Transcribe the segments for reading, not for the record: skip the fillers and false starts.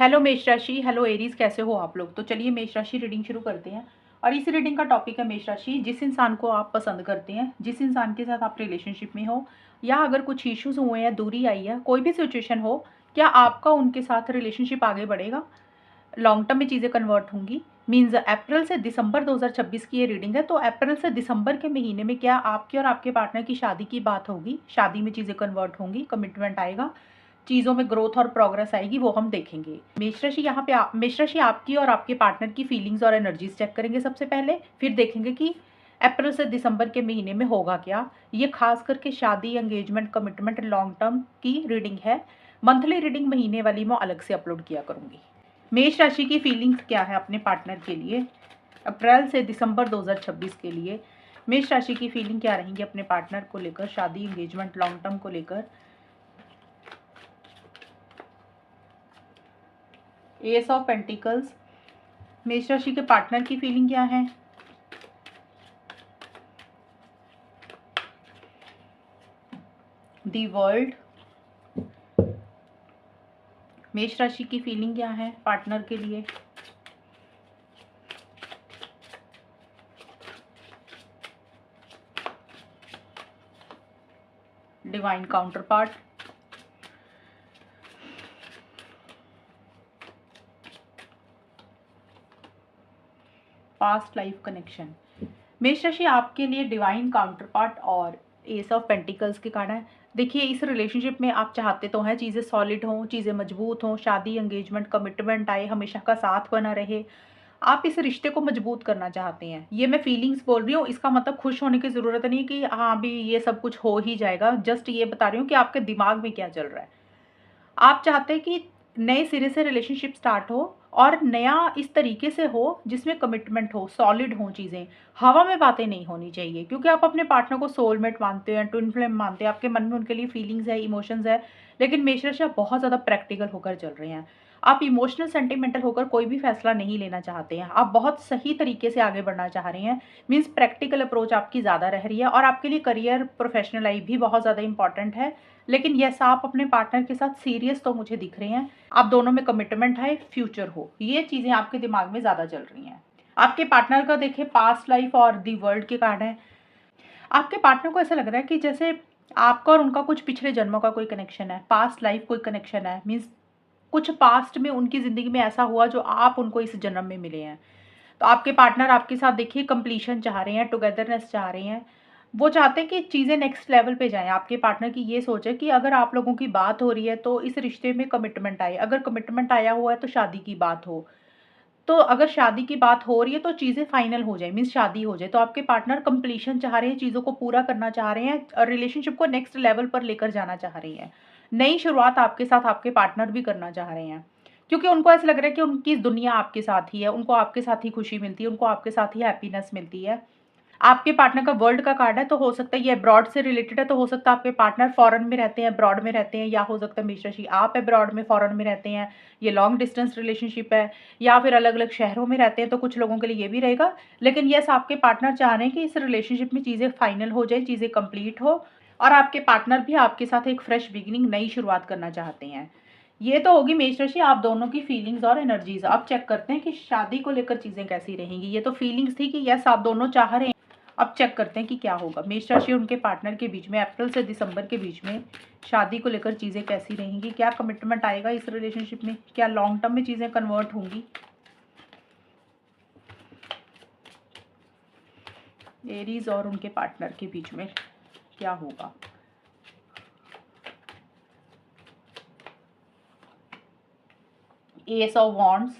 Hello मेष राशि, hello Aries, कैसे हो आप लोग। तो चलिए मेष राशि रीडिंग शुरू करते हैं। और इस रीडिंग का टॉपिक है मेष राशि। जिस इंसान को आप पसंद करते हैं, जिस इंसान के साथ आप रिलेशनशिप में हो, या अगर कुछ इश्यूज हुए हैं, दूरी आई है, कोई भी सिचुएशन हो, क्या आपका उनके साथ रिलेशनशिप आगे बढ़ेगा, लॉन्ग टर्म में चीज़ें कन्वर्ट होंगी। मीन्स अप्रैल से दिसंबर 2026 की ये रीडिंग है। तो अप्रैल से दिसंबर के महीने में क्या आपके और आपके पार्टनर की शादी की बात होगी, शादी में चीज़ें कन्वर्ट होंगी, कमिटमेंट आएगा, चीज़ों में ग्रोथ और प्रोग्रेस आएगी, वो हम देखेंगे। मेष राशि यहाँ पे मेष राशि आपकी और आपके पार्टनर की फीलिंग्स और एनर्जीज चेक करेंगे सबसे पहले, फिर देखेंगे कि अप्रैल से दिसंबर के महीने में होगा क्या। ये खास करके शादी, एंगेजमेंट, कमिटमेंट, लॉन्ग टर्म की रीडिंग है। मंथली रीडिंग महीने वाली मैं अलग से अपलोड किया करूंगी। मेष राशि की फीलिंग्स क्या है अपने पार्टनर के लिए अप्रैल से दिसंबर 2026 के लिए। मेष राशि की फीलिंग क्या रहेंगी अपने पार्टनर को लेकर, शादी, एंगेजमेंट, लॉन्ग टर्म को लेकर। एस ऑफ पेंटिकल्स, मेष राशि के पार्टनर की फीलिंग क्या है। दी वर्ल्ड, मेष राशि की फीलिंग क्या है पार्टनर के लिए। Divine counter part, past life connection. मेष राशि आपके लिए डिवाइन काउंटर पार्ट और एस ऑफ पेंटिकल्स के कारण है। देखिए, इस रिलेशनशिप में आप चाहते तो हैं चीज़ें सॉलिड हों, चीज़ें मजबूत हों, शादी, एंगेजमेंट, कमिटमेंट आए, हमेशा का साथ बना रहे। आप इस रिश्ते को मजबूत करना चाहते हैं। ये मैं फीलिंग्स बोल रही हूँ, इसका मतलब खुश होने की ज़रूरत नहीं कि हाँ भी ये सब कुछ हो ही जाएगा। जस्ट ये बता रही हूँ कि आपके दिमाग में क्या चल रहा है। आप चाहते हैं कि नए सिरे से रिलेशनशिप स्टार्ट हो और नया इस तरीके से हो जिसमें कमिटमेंट हो, सॉलिड हो चीज़ें, हवा में बातें नहीं होनी चाहिए। क्योंकि आप अपने पार्टनर को सोलमेट मानते हैं, ट्विन फ्लेम मानते हैं, आपके मन में उनके लिए फीलिंग्स है, इमोशंस है। लेकिन मेष राशि आप बहुत ज़्यादा प्रैक्टिकल होकर चल रहे हैं। आप इमोशनल सेंटिमेंटल होकर कोई भी फैसला नहीं लेना चाहते हैं। आप बहुत सही तरीके से आगे बढ़ना चाह रहे हैं। मीन्स प्रैक्टिकल अप्रोच आपकी ज़्यादा रह रही है और आपके लिए करियर, प्रोफेशनल लाइफ भी बहुत ज़्यादा इंपॉर्टेंट है। लेकिन यस, आप अपने पार्टनर के साथ सीरियस तो मुझे दिख रहे हैं। आप दोनों में कमिटमेंट है, फ्यूचर हो, ये चीज़ें आपके दिमाग में ज़्यादा चल रही हैं। आपके पार्टनर का देखिए पास्ट लाइफ और दी वर्ल्ड के कार्ड है। आपके पार्टनर को ऐसा लग रहा है कि जैसे आपका और उनका कुछ पिछले जन्मों का कोई कनेक्शन है, पास्ट लाइफ कोई कनेक्शन है। मीन्स कुछ पास्ट में उनकी ज़िंदगी में ऐसा हुआ जो आप उनको इस जन्म में मिले हैं। तो आपके पार्टनर आपके साथ देखिए कंप्लीशन चाह रहे हैं, टुगेदरनेस चाह रहे हैं। वो चाहते हैं कि चीज़ें नेक्स्ट लेवल पे जाएँ। आपके पार्टनर की ये सोच है कि अगर आप लोगों की बात हो रही है तो इस रिश्ते में कमिटमेंट आए। अगर कमिटमेंट आया हुआ है तो शादी की बात हो। तो अगर शादी की बात हो रही है तो चीज़ें फाइनल हो जाए, मीन्स शादी हो जाए। तो आपके पार्टनर कंप्लीशन चाह रहे हैं, चीज़ों को पूरा करना चाह रहे हैं और रिलेशनशिप को नेक्स्ट लेवल पर लेकर जाना चाह रही हैं। नई शुरुआत आपके साथ आपके पार्टनर भी करना चाह रहे हैं। क्योंकि उनको ऐसा लग रहा है कि उनकी दुनिया आपके साथ ही है, उनको आपके साथ ही खुशी मिलती है, उनको आपके साथ ही हैप्पीनेस मिलती है। आपके पार्टनर का वर्ल्ड का कार्ड है, तो हो सकता है ये अब्रॉड से रिलेटेड है। तो हो सकता है आपके पार्टनर फॉरेन में रहते हैं, अब्रॉड में रहते हैं, या हो सकता है मेष राशि आप अब्रॉड में, फॉरेन में रहते हैं। ये लॉन्ग डिस्टेंस रिलेशनशिप है, या फिर अलग अलग शहरों में रहते हैं। तो कुछ लोगों के लिए ये भी रहेगा। लेकिन यस, आपके पार्टनर चाह रहे हैं कि इस रिलेशनशिप में चीज़ें फाइनल हो जाए, चीज़ें कंप्लीट हो, और आपके पार्टनर भी आपके साथ एक फ्रेश बिगिनिंग, नई शुरुआत करना चाहते हैं। ये तो होगी मेष राशि आप दोनों की फीलिंग्स और एनर्जीज। अब चेक करते हैं कि शादी को लेकर चीज़ें कैसी रहेंगी। ये तो फीलिंग्स थी कि यस आप दोनों चाह रहे हैं। अब चेक करते हैं कि क्या होगा मेष राशि और उनके पार्टनर के बीच में अप्रैल से दिसंबर के बीच में शादी को लेकर चीज़ें कैसी रहेंगी, क्या कमिटमेंट आएगा इस रिलेशनशिप में, क्या लॉन्ग टर्म में चीज़ें कन्वर्ट होंगी। एरीज और उनके पार्टनर के बीच में क्या होगा। Ace of wands,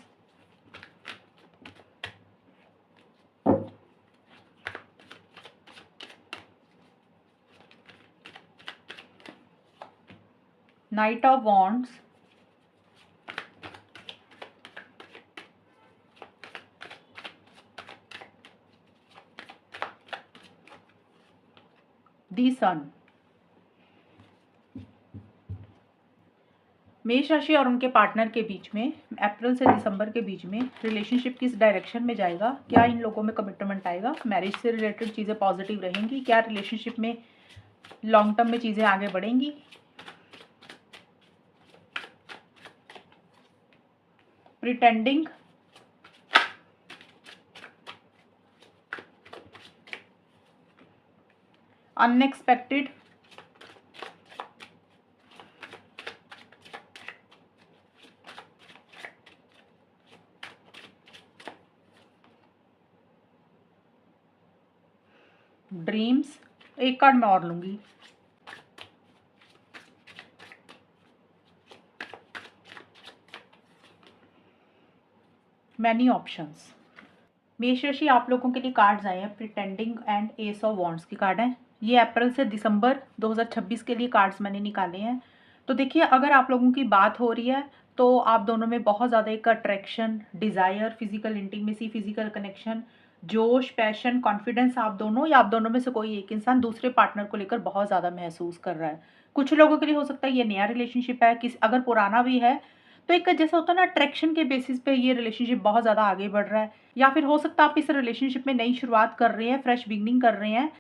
knight of wands, the sun. मेष राशि और उनके पार्टनर के बीच में अप्रैल से दिसंबर के बीच में रिलेशनशिप किस डायरेक्शन में जाएगा, क्या इन लोगों में कमिटमेंट आएगा, मैरिज से रिलेटेड चीज़ें पॉजिटिव रहेंगी, क्या रिलेशनशिप में लॉन्ग टर्म में चीज़ें आगे बढ़ेंगी। प्रिटेंडिंग, अनएक्सपेक्टेड, ड्रीम्स, एक कार्ड मैं और लूंगी, मैनी ऑप्शंस। मेष राशि आप लोगों के लिए कार्ड्स आए हैं, pretending and S of wands की कार्ड है। ये अप्रैल से दिसंबर 2026 के लिए कार्ड्स मैंने निकाले हैं। तो देखिए, अगर आप लोगों की बात हो रही है तो आप दोनों में बहुत ज़्यादा एक attraction, desire, physical intimacy, physical connection, जोश, पैशन, कॉन्फिडेंस, आप दोनों या आप दोनों में से कोई एक इंसान दूसरे पार्टनर को लेकर बहुत ज़्यादा महसूस कर रहा है। कुछ लोगों के लिए हो सकता है ये नया रिलेशनशिप है, किस अगर पुराना भी है तो एक जैसा होता है ना, अट्रैक्शन के बेसिस पे ये रिलेशनशिप बहुत ज़्यादा आगे बढ़ रहा है, या फिर हो सकता है आप इस रिलेशनशिप में नई शुरुआत कर रहे हैं, फ्रेश बिगनिंग कर रहे हैं,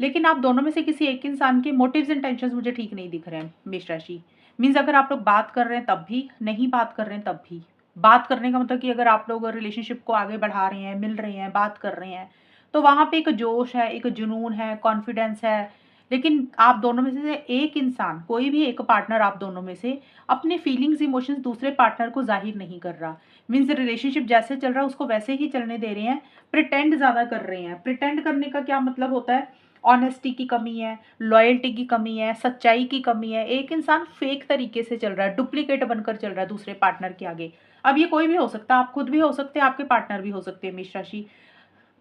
लेकिन आप दोनों में से किसी एक इंसान के मोटिव्स एंड टेंशंस मुझे ठीक नहीं दिख रहे हैं मेष राशि। मीन्स अगर आप लोग बात कर रहे हैं तब भी, नहीं बात कर रहे हैं तब भी। बात करने का मतलब कि अगर आप लोग रिलेशनशिप को आगे बढ़ा रहे हैं, मिल रहे हैं, बात कर रहे हैं, तो वहाँ पे एक जोश है, एक जुनून है, कॉन्फिडेंस है, लेकिन आप दोनों में से एक इंसान, कोई भी एक पार्टनर आप दोनों में से अपने फीलिंग्स, इमोशंस दूसरे पार्टनर को जाहिर नहीं कर रहा। मीन्स रिलेशनशिप जैसे चल रहा है उसको वैसे ही चलने दे रहे हैं, प्रिटेंड ज़्यादा कर रहे हैं। प्रिटेंड करने का क्या मतलब होता है? ऑनेस्टी की कमी है, लॉयल्टी की कमी है, सच्चाई की कमी है। एक इंसान फेक तरीके से चल रहा है, डुप्लीकेट बनकर चल रहा है दूसरे पार्टनर के आगे। अब ये कोई भी हो सकता है, आप खुद भी हो सकते हैं, आपके पार्टनर भी हो सकते हैं मेष राशि।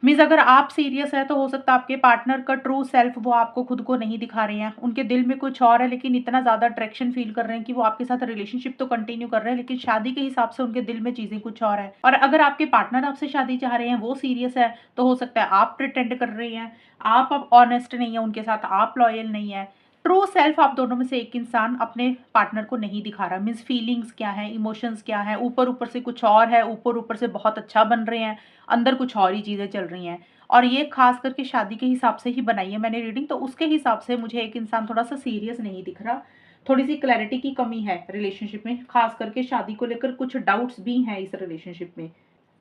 मीन्स अगर आप सीरियस है तो हो सकता है आपके पार्टनर का ट्रू सेल्फ वो आपको खुद को नहीं दिखा रहे हैं, उनके दिल में कुछ और है, लेकिन इतना ज़्यादा अट्रैक्शन फील कर रहे हैं कि वो आपके साथ रिलेशनशिप तो कंटिन्यू कर रहे हैं, लेकिन शादी के हिसाब से उनके दिल में चीज़ें कुछ और है। और अगर आपके पार्टनर आपसे शादी चाह रहे हैं, वो सीरियस है, तो हो सकता है आप प्रिटेंड कर रहे हैं, आप अब ऑनेस्ट नहीं है उनके साथ, आप लॉयल नहीं है। ट्रू सेल्फ आप दोनों में से एक इंसान अपने पार्टनर को नहीं दिखा रहा। मीन्स फीलिंग्स क्या है, इमोशंस क्या है, ऊपर ऊपर से कुछ और है, ऊपर ऊपर से बहुत अच्छा बन रहे हैं, अंदर कुछ और ही चीज़ें चल रही हैं। और ये खास करके शादी के हिसाब से ही बनाई है मैंने रीडिंग, तो उसके हिसाब से मुझे एक इंसान थोड़ा सा सीरियस नहीं दिख रहा। थोड़ी सी क्लैरिटी की कमी है रिलेशनशिप में, खास करके शादी को लेकर कुछ डाउट्स भी हैं इस रिलेशनशिप में।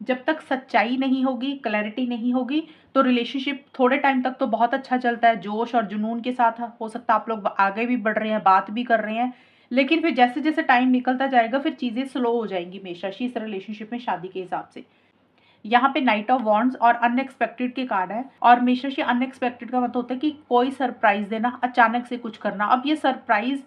जब तक सच्चाई नहीं होगी, क्लैरिटी नहीं होगी, तो रिलेशनशिप थोड़े टाइम तक तो बहुत अच्छा चलता है, जोश और जुनून के साथ हो सकता है आप लोग आगे भी बढ़ रहे हैं, बात भी कर रहे हैं, लेकिन फिर जैसे जैसे टाइम निकलता जाएगा फिर चीज़ें स्लो हो जाएंगी मेष राशि इस रिलेशनशिप में शादी के हिसाब से। यहाँ पे नाइट ऑफ वॉन्ड्स और अनएक्सपेक्टेड के कार्ड है, और मेष राशि अनएक्सपेक्टेड का मतलब होता है कि कोई सरप्राइज देना, अचानक से कुछ करना। अब ये सरप्राइज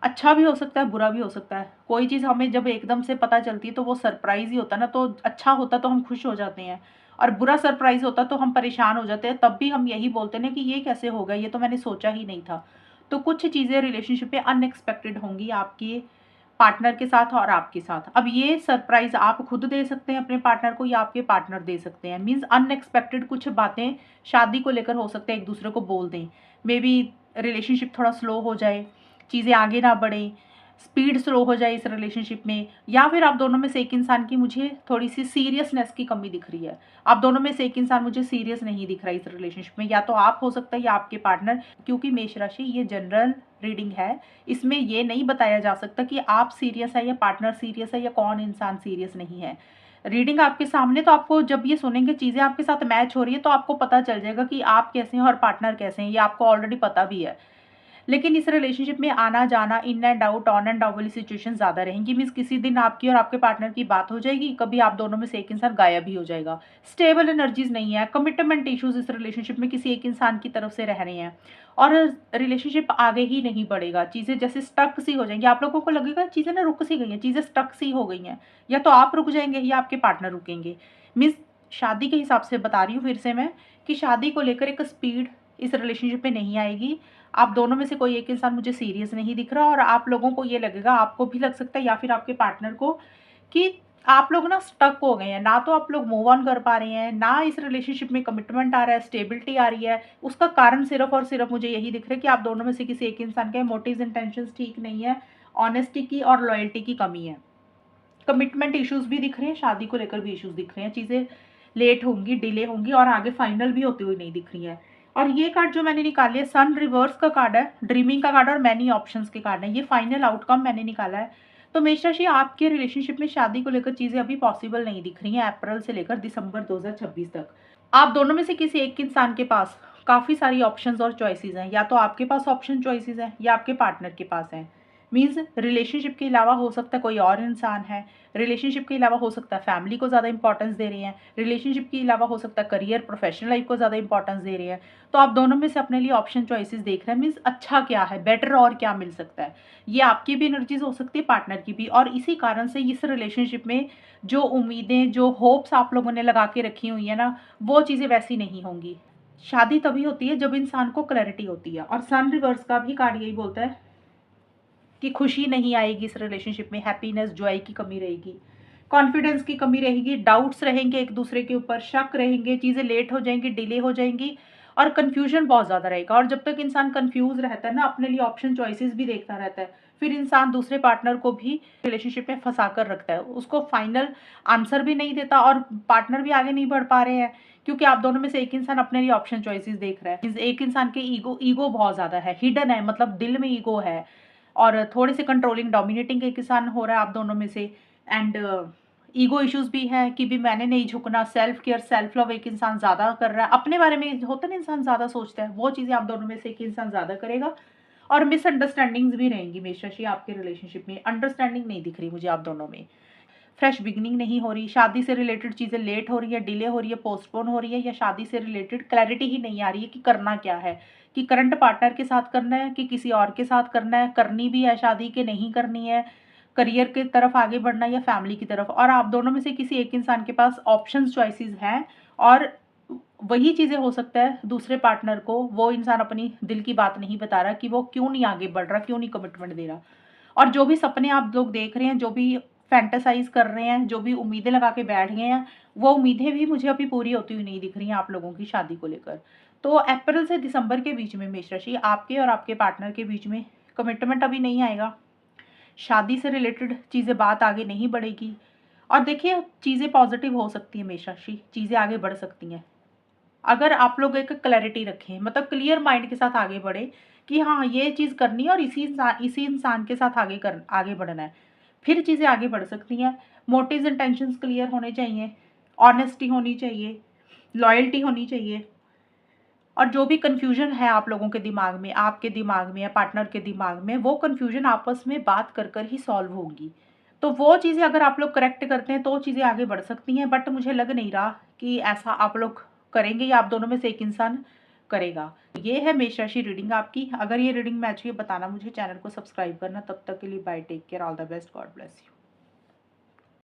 अच्छा भी हो सकता है, बुरा भी हो सकता है। कोई चीज़ हमें जब एकदम से पता चलती है तो वो सरप्राइज ही होता है ना, तो अच्छा होता तो हम खुश हो जाते हैं, और बुरा सरप्राइज होता तो हम परेशान हो जाते हैं, तब भी हम यही बोलते हैं ना कि ये कैसे हो गया, ये तो मैंने सोचा ही नहीं था। तो कुछ चीज़ें रिलेशनशिप में अनएक्सपेक्टेड होंगी आपकी पार्टनर के साथ और आपके साथ। अब ये सरप्राइज आप खुद दे सकते हैं अपने पार्टनर को, या आपके पार्टनर दे सकते हैं। मीन्स अनएक्सपेक्टेड कुछ बातें शादी को लेकर हो सकते हैं, एक दूसरे को बोल दें, मे बी रिलेशनशिप थोड़ा स्लो हो जाए, चीज़ें आगे ना बढ़े, स्पीड स्लो हो जाए इस रिलेशनशिप में, या फिर आप दोनों में से एक इंसान की मुझे थोड़ी सी सीरियसनेस की कमी दिख रही है। आप दोनों में से एक इंसान मुझे सीरियस नहीं दिख रहा है इस रिलेशनशिप में, या तो आप हो सकता है या आपके पार्टनर। क्योंकि मेष राशि ये जनरल रीडिंग है, इसमें ये नहीं बताया जा सकता कि आप सीरियस है या पार्टनर सीरियस है या कौन इंसान सीरियस नहीं है। रीडिंग आपके सामने, तो आपको जब ये सुनेंगे, चीज़ें आपके साथ मैच हो रही है, तो आपको पता चल जाएगा कि आप कैसे हैं और पार्टनर कैसे हैं, ये आपको ऑलरेडी पता भी है। लेकिन इस रिलेशनशिप में आना जाना, in and out, on end of वाली सिचुएशन ज़्यादा रहेंगी। मीन्स किसी दिन आपकी और आपके पार्टनर की बात हो जाएगी, कभी आप दोनों में से एक इंसान गायब ही हो जाएगा। स्टेबल एनर्जीज नहीं है, कमिटमेंट इश्यूज इस रिलेशनशिप में किसी एक इंसान की तरफ से रह रहे हैं, और रिलेशनशिप आगे ही नहीं बढ़ेगा। चीज़ें जैसे स्टक सी हो जाएंगी, आप लोगों को लगेगा चीज़ें ना रुक सी गई हैं, चीज़ें स्टक सी हो गई हैं, या तो आप रुक जाएंगे या आपके पार्टनर रुकेंगे। मीन्स शादी के हिसाब से बता रही हूँ फिर से मैं, कि शादी को लेकर एक स्पीड इस रिलेशनशिप में नहीं आएगी। आप दोनों में से कोई एक इंसान मुझे सीरियस नहीं दिख रहा, और आप लोगों को ये लगेगा, आपको भी लग सकता है या फिर आपके पार्टनर को, कि आप लोग ना स्टक हो गए हैं, ना तो आप लोग मूव ऑन कर पा रहे हैं, ना इस रिलेशनशिप में कमिटमेंट आ रहा है, स्टेबिलिटी आ रही है। उसका कारण सिर्फ और सिर्फ मुझे यही दिख रहा है कि आप दोनों में से किसी एक इंसान के मोटिव्स इंटेंशंस ठीक नहीं है, ऑनेस्टी की और लॉयल्टी की कमी है। कमिटमेंट इश्यूज भी दिख रहे हैं, शादी को लेकर भी इश्यूज दिख रहे हैं, चीज़ें लेट होंगी, डिले होंगी, और आगे फाइनल भी होती हुई नहीं दिख रही है। और ये कार्ड जो मैंने निकाली है, सन रिवर्स का कार्ड है, ड्रीमिंग का कार्ड और मैनी ऑप्शंस के कार्ड है, ये फाइनल आउटकम मैंने निकाला है। तो मेष राशि आपके रिलेशनशिप में शादी को लेकर चीज़ें अभी पॉसिबल नहीं दिख रही हैं अप्रैल से लेकर दिसंबर 2026 तक। आप दोनों में से किसी एक इंसान के पास काफ़ी सारी ऑप्शंस और चॉइसेस हैं, या तो आपके पास ऑप्शन चॉइसेस हैं या आपके पार्टनर के पास हैं। मीन्स रिलेशनशिप के अलावा हो सकता है कोई और इंसान है, रिलेशनशिप के अलावा हो सकता है फैमिली को ज़्यादा इंपॉर्टेंस दे रहे हैं, रिलेशनशिप के अलावा हो सकता है करियर प्रोफेशनल लाइफ को ज़्यादा इंपॉर्टेंस दे रहे हैं। तो आप दोनों में से अपने लिए ऑप्शन चॉइसेस देख रहे हैं, मीन्स अच्छा क्या है, बेटर और क्या मिल सकता है। ये आपकी भी एनर्जीज हो सकती है, पार्टनर की भी, और इसी कारण से इस रिलेशनशिप में जो उम्मीदें, जो होप्स आप लोगों ने लगा के रखी हुई है ना, वो चीज़ें वैसी नहीं होंगी। शादी तभी होती है जब इंसान को क्लैरिटी होती है, और सन रिवर्स का भी कार्ड यही बोलता है कि खुशी नहीं आएगी इस रिलेशनशिप में, हैप्पीनेस, जॉय की कमी रहेगी, कॉन्फिडेंस की कमी रहेगी, डाउट्स रहेंगे एक दूसरे के ऊपर, शक रहेंगे, चीज़ें लेट हो जाएंगी, डिले हो जाएंगी, और कन्फ्यूजन बहुत ज़्यादा रहेगा। और जब तक इंसान कन्फ्यूज रहता है ना, अपने लिए ऑप्शन चॉइसेस भी देखता रहता है, फिर इंसान दूसरे पार्टनर को भी रिलेशनशिप में फंसा कर रखता है, उसको फाइनल आंसर भी नहीं देता, और पार्टनर भी आगे नहीं बढ़ पा रहे हैं, क्योंकि आप दोनों में से एक इंसान अपने लिए ऑप्शन चॉइसेस देख रहा है। एक इंसान के ईगो बहुत ज़्यादा है, हिडन है, मतलब दिल में ईगो है, और थोड़े से कंट्रोलिंग, डोमिनेटिंग एक इंसान हो रहा है आप दोनों में से। एंड ईगो इश्यूज भी है कि भी मैंने नहीं झुकना, सेल्फ केयर, सेल्फ लव एक इंसान ज़्यादा कर रहा है, अपने बारे में होता है ना, इंसान ज़्यादा सोचता है, वो चीज़ें आप दोनों में से एक इंसान ज़्यादा करेगा। और मिसअंडरस्टैंडिंग्स भी रहेंगी मेष राशि आपके रिलेशनशिप में, अंडरस्टैंडिंग नहीं दिख रही मुझे आप दोनों में, फ्रेश बिगिनिंग नहीं हो रही, शादी से रिलेटेड चीज़ें लेट हो रही है, डिले हो रही है, पोस्टपोन हो रही है, या शादी से रिलेटेड क्लैरिटी ही नहीं आ रही है कि करना क्या है, कि करंट पार्टनर के साथ करना है कि किसी और के साथ करना है, करनी भी है शादी के नहीं करनी है, करियर की तरफ आगे बढ़ना है या फैमिली की तरफ। और आप दोनों में से किसी एक इंसान के पास ऑप्शंस चॉइसेस हैं, और वही चीज़ें हो सकता है दूसरे पार्टनर को वो इंसान अपनी दिल की बात नहीं बता रहा कि वो क्यों नहीं आगे बढ़ रहा, क्यों नहीं कमिटमेंट दे रहा। और जो भी सपने आप लोग देख रहे हैं, जो भी फैंटेसाइज कर रहे हैं, जो भी उम्मीदें लगा के बैठ गए हैं, वो उम्मीदें भी मुझे अभी पूरी होती हुई नहीं दिख रही हैं आप लोगों की शादी को लेकर। तो अप्रैल से दिसंबर के बीच में मेष राशि आपके और आपके पार्टनर के बीच में कमिटमेंट अभी नहीं आएगा, शादी से रिलेटेड चीज़ें, बात आगे नहीं बढ़ेगी। और देखिए, चीज़ें पॉजिटिव हो सकती हैं मेष राशि, चीज़ें आगे बढ़ सकती हैं अगर आप लोग एक क्लैरिटी रखें, मतलब क्लियर माइंड के साथ आगे बढ़े कि हाँ, ये चीज़ करनी है और इसी इंसान के साथ आगे बढ़ना है, फिर चीज़ें आगे बढ़ सकती हैं। मोटिव्स इंटेंशंस क्लियर होने चाहिए, ऑनेस्टी होनी चाहिए, लॉयल्टी होनी चाहिए, और जो भी कन्फ्यूजन है आप लोगों के दिमाग में, आपके दिमाग में या पार्टनर के दिमाग में, वो कन्फ्यूजन आपस में बात कर कर ही सॉल्व होगी। तो वो चीज़ें अगर आप लोग करेक्ट करते हैं तो चीज़ें आगे बढ़ सकती हैं, बट मुझे लग नहीं रहा कि ऐसा आप लोग करेंगे या आप दोनों में से एक इंसान करेगा। ये है मेष राशि रीडिंग आपकी। अगर ये रीडिंग मैच हुई, बताना मुझे, चैनल को सब्सक्राइब करना। तब तक के लिए bye, take care, all the best, God bless you.